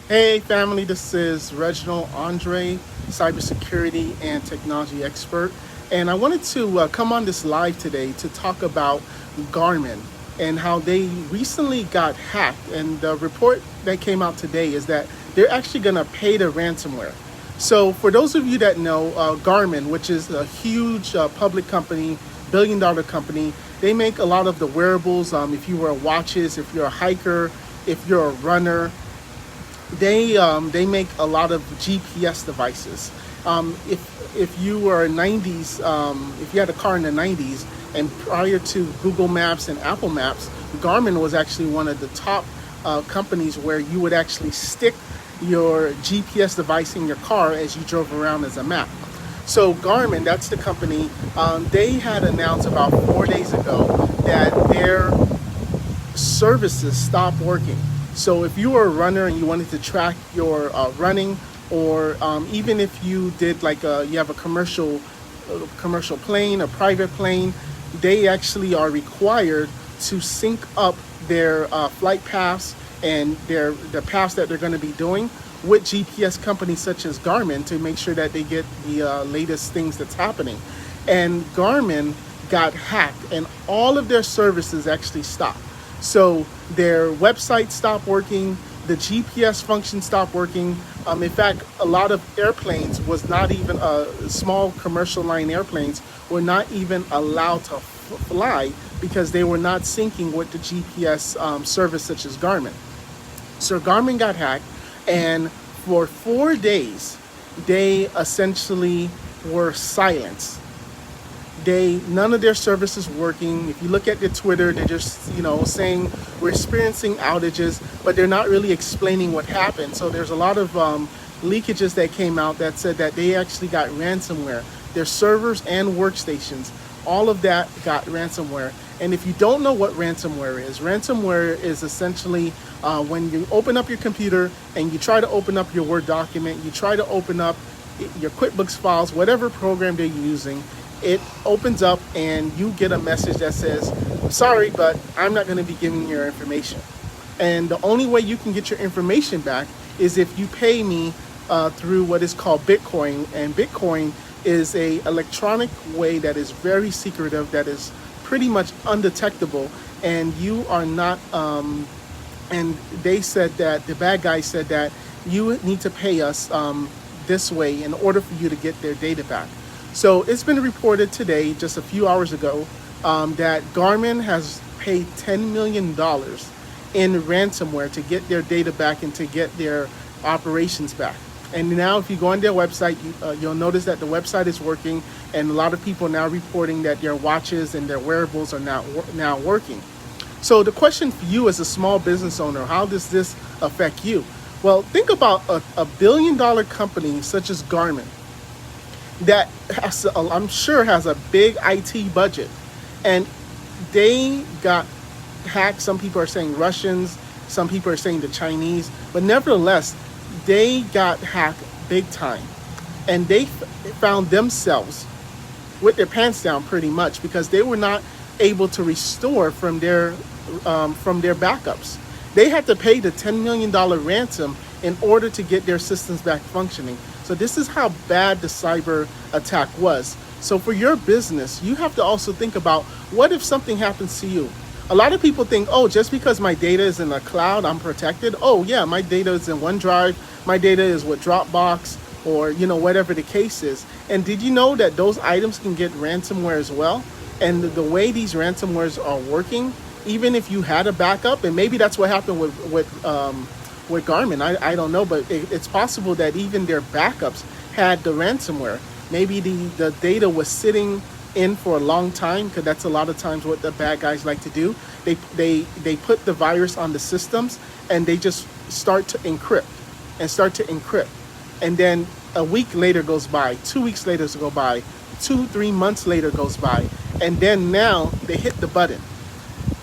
Hey family, this is Reginald Andre, cybersecurity and technology expert. And I wanted to come on this live today to talk about Garmin and how they recently got hacked. And the report that came out today is that they're actually going to pay the ransomware. So for those of you that know, Garmin, which is a huge public company, billion-dollar company, they make a lot of the wearables. If you wear watches, if you're a hiker, if you're a runner, they make a lot of GPS devices. If you were in '90s, if you had a car in the '90s, and prior to Google Maps and Apple Maps, Garmin was actually one of the top companies where you would actually stick your GPS device in your car as you drove around as a map. So Garmin, that's the company. They had announced about 4 days ago that their services stop working. So if you were a runner and you wanted to track your running, or even if you did you have a commercial plane, a private plane, they actually are required to sync up their flight paths and the paths that they're going to be doing with GPS companies such as Garmin to make sure that they get the latest things that's happening. And Garmin got hacked and all of their services actually stopped. So their website stopped working, the GPS function stopped working. In fact, a lot of airplanes was not even small commercial line airplanes were not even allowed to fly because they were not syncing with the GPS service such as Garmin. So Garmin got hacked, and for 4 days, they essentially were silenced. None of their services working. If you look at their Twitter, they're just saying we're experiencing outages, but they're not really explaining what happened. So there's a lot of leakages that came out that said that they actually got ransomware. Their servers and workstations, all of that got ransomware. And if you don't know what ransomware is essentially when you open up your computer and you try to open up your Word document, you try to open up your QuickBooks files, whatever program they're using, it opens up and you get a message that says, sorry, but I'm not going to be giving you your information. And the only way you can get your information back is if you pay me through what is called Bitcoin. And Bitcoin is a electronic way that is very secretive, that is pretty much undetectable. And you are not, and they said that, the bad guy said that you need to pay us this way in order for you to get their data back. So it's been reported today, just a few hours ago, that Garmin has paid $10 million in ransomware to get their data back and to get their operations back. And now if you go on their website, you'll notice that the website is working, and a lot of people are now reporting that their watches and their wearables are now working. So the question for you as a small business owner, how does this affect you? Well, think about a billion-dollar company such as Garmin that I'm sure has a big IT budget, and they got hacked. Some people are saying Russians, some people are saying the Chinese, but nevertheless, they got hacked big time, and they found themselves with their pants down pretty much because they were not able to restore from their backups. They had to pay the $10 million ransom in order to get their systems back functioning. So this is how bad the cyber attack was. So for your business, you have to also think about, what if something happens to you? A lot of people think, oh, just because my data is in the cloud, I'm protected. Oh yeah, my data is in OneDrive, my data is with Dropbox, or whatever the case is. And did you know that those items can get ransomware as well? And the way these ransomwares are working, even if you had a backup, and maybe that's what happened with Garmin, I don't know, but it's possible that even their backups had the ransomware. Maybe the data was sitting in for a long time, because that's a lot of times what the bad guys like to do. They put the virus on the systems, and they just start to encrypt. And then a week later goes by, 2 weeks later go by, 2-3 months later goes by, and then now they hit the button,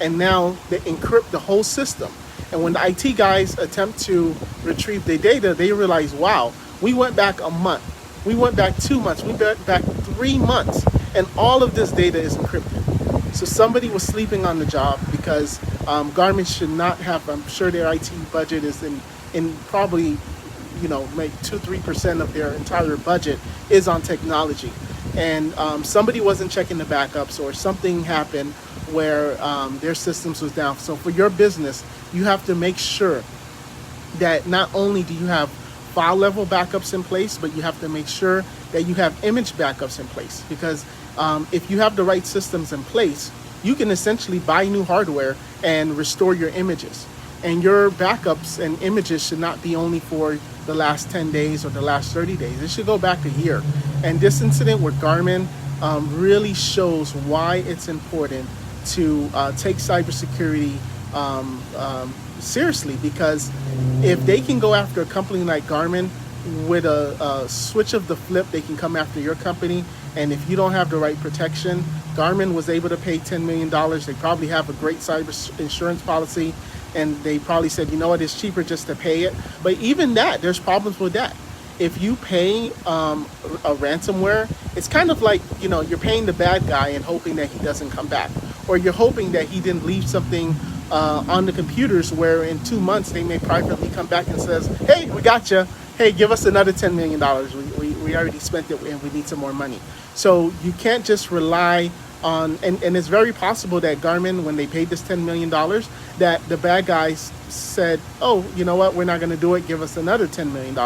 and now they encrypt the whole system. And when the IT guys attempt to retrieve their data, they realize, wow, we went back a month, we went back 2 months, we went back 3 months, and all of this data is encrypted. So somebody was sleeping on the job, because Garmin should not have, I'm sure their IT budget is in probably, make 2-3% of their entire budget is on technology. And somebody wasn't checking the backups, or something happened where their systems was down. So for your business, you have to make sure that not only do you have file level backups in place, but you have to make sure that you have image backups in place. Because if you have the right systems in place, you can essentially buy new hardware and restore your images. And your backups and images should not be only for the last 10 days or the last 30 days. It should go back a year. And this incident with Garmin really shows why it's important to take cybersecurity seriously. Because if they can go after a company like Garmin, with a switch of the flip, they can come after your company. And if you don't have the right protection, Garmin was able to pay $10 million. They probably have a great cyber insurance policy, and they probably said, you know what, it's cheaper just to pay it. But even that, there's problems with that. If you pay a ransomware, it's kind of like, you're paying the bad guy and hoping that he doesn't come back, or you're hoping that he didn't leave something on the computers where in 2 months they may privately come back and says, hey, we got you. Hey, give us another $10 million. We already spent it and we need some more money. So you can't just rely on, and it's very possible that Garmin, when they paid this $10 million, that the bad guys said, oh, you know what, we're not going to do it. Give us another $10 million.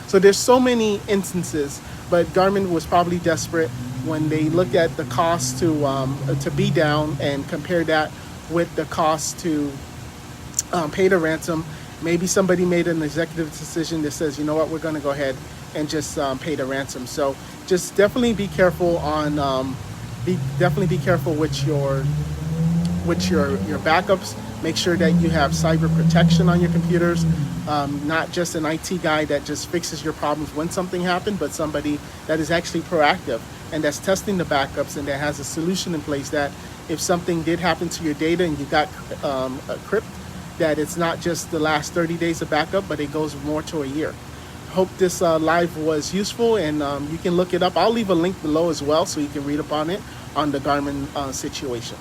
So there's so many instances, but Garmin was probably desperate when they looked at the cost to be down and compare that with the cost to pay the ransom. Maybe somebody made an executive decision that says, you know what, we're going to go ahead and just pay the ransom. So just definitely be careful on, definitely be careful with your backups. Make sure that you have cyber protection on your computers, not just an IT guy that just fixes your problems when something happened, but somebody that is actually proactive and that's testing the backups and that has a solution in place that if something did happen to your data and you got crypt, that it's not just the last 30 days of backup, but it goes more to a year. Hope this live was useful, and you can look it up. I'll leave a link below as well so you can read up on it, on the Garmin situation.